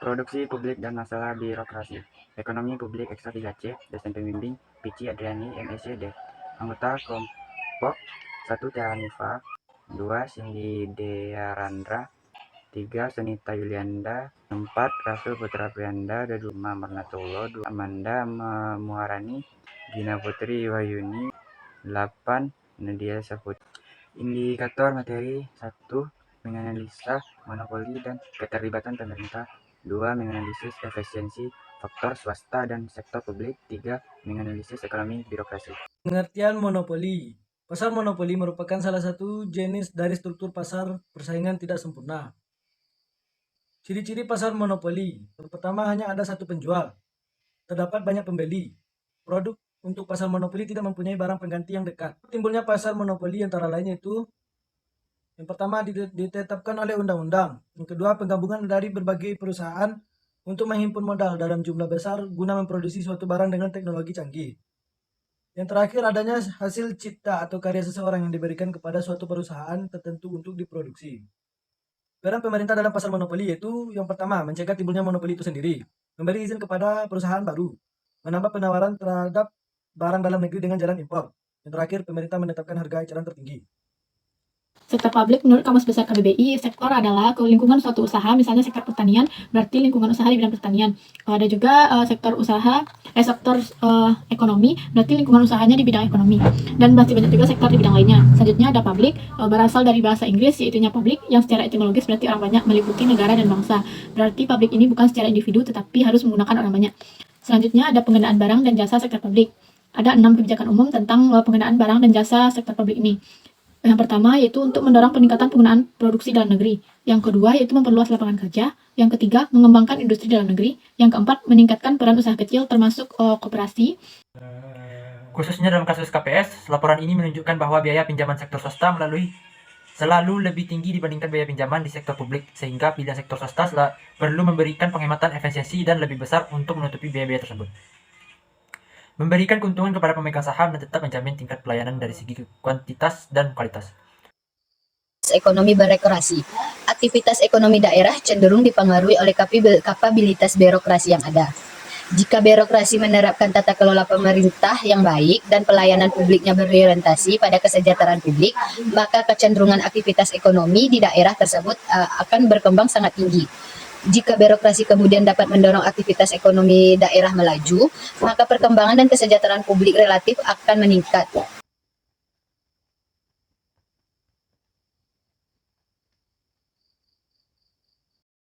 Produksi publik dan masalah birokrasi. Ekonomi publik Ekstra 3C, dosen pembimbing Pici Adriani, MSc D. Anggota kelompok 1 Tia Hanifa, 2 Cindy Dearandra, 3 Sunita Yulianda, 4 Rasul Putra Prianda, 5 Marnatullah, 2 Amanda Muharani, Gina Putri Wahyuni, 8 Nadia Saput. Indikator materi 1. Menganalisa monopoli dan keterlibatan pemerintah. 2. Menganalisis efisiensi faktor swasta dan sektor publik. 3. Menganalisis ekonomi birokrasi. Pengertian monopoli. Pasar monopoli merupakan salah satu jenis dari struktur pasar persaingan tidak sempurna. Ciri-ciri pasar monopoli. Yang pertama, hanya ada satu penjual. Terdapat banyak pembeli. Produk untuk pasar monopoli tidak mempunyai barang pengganti yang dekat. Timbulnya pasar monopoli antara lainnya itu: yang pertama, ditetapkan oleh undang-undang. Yang kedua, penggabungan dari berbagai perusahaan untuk menghimpun modal dalam jumlah besar guna memproduksi suatu barang dengan teknologi canggih. Yang terakhir, adanya hasil cipta atau karya seseorang yang diberikan kepada suatu perusahaan tertentu untuk diproduksi. Peran pemerintah dalam pasar monopoli yaitu: yang pertama, mencegah timbulnya monopoli itu sendiri, memberi izin kepada perusahaan baru, menambah penawaran terhadap barang dalam negeri dengan jalan impor. Yang terakhir, pemerintah menetapkan harga eceran tertinggi. Sektor publik menurut Kamus Besar KBBI, sektor adalah lingkungan suatu usaha, misalnya sektor pertanian, berarti lingkungan usaha di bidang pertanian. Ada juga sektor ekonomi, berarti lingkungan usahanya di bidang ekonomi. Dan masih banyak juga sektor di bidang lainnya. Selanjutnya ada publik, berasal dari bahasa Inggris, yaitunya public, yang secara etimologis berarti orang banyak, meliputi negara dan bangsa. Berarti publik ini bukan secara individu, tetapi harus menggunakan orang banyak. Selanjutnya ada pengenaan barang dan jasa sektor publik. Ada 6 kebijakan umum tentang pengenaan barang dan jasa sektor publik ini. Yang pertama yaitu untuk mendorong peningkatan penggunaan produksi dalam negeri. Yang kedua yaitu memperluas lapangan kerja. Yang ketiga, mengembangkan industri dalam negeri. Yang keempat, meningkatkan peran usaha kecil termasuk koperasi. Khususnya dalam kasus KPS, laporan ini menunjukkan bahwa biaya pinjaman sektor swasta selalu lebih tinggi dibandingkan biaya pinjaman di sektor publik, sehingga pilihan sektor swasta perlu memberikan penghematan efisiensi dan lebih besar untuk menutupi biaya-biaya tersebut. Memberikan keuntungan kepada pemegang saham dan tetap menjamin tingkat pelayanan dari segi kuantitas dan kualitas. Ekonomi birokrasi. Aktivitas ekonomi daerah cenderung dipengaruhi oleh kapabilitas birokrasi yang ada. Jika birokrasi menerapkan tata kelola pemerintah yang baik dan pelayanan publiknya berorientasi pada kesejahteraan publik, maka kecenderungan aktivitas ekonomi di daerah tersebut akan berkembang sangat tinggi. Jika birokrasi kemudian dapat mendorong aktivitas ekonomi daerah melaju, maka perkembangan dan kesejahteraan publik relatif akan meningkat.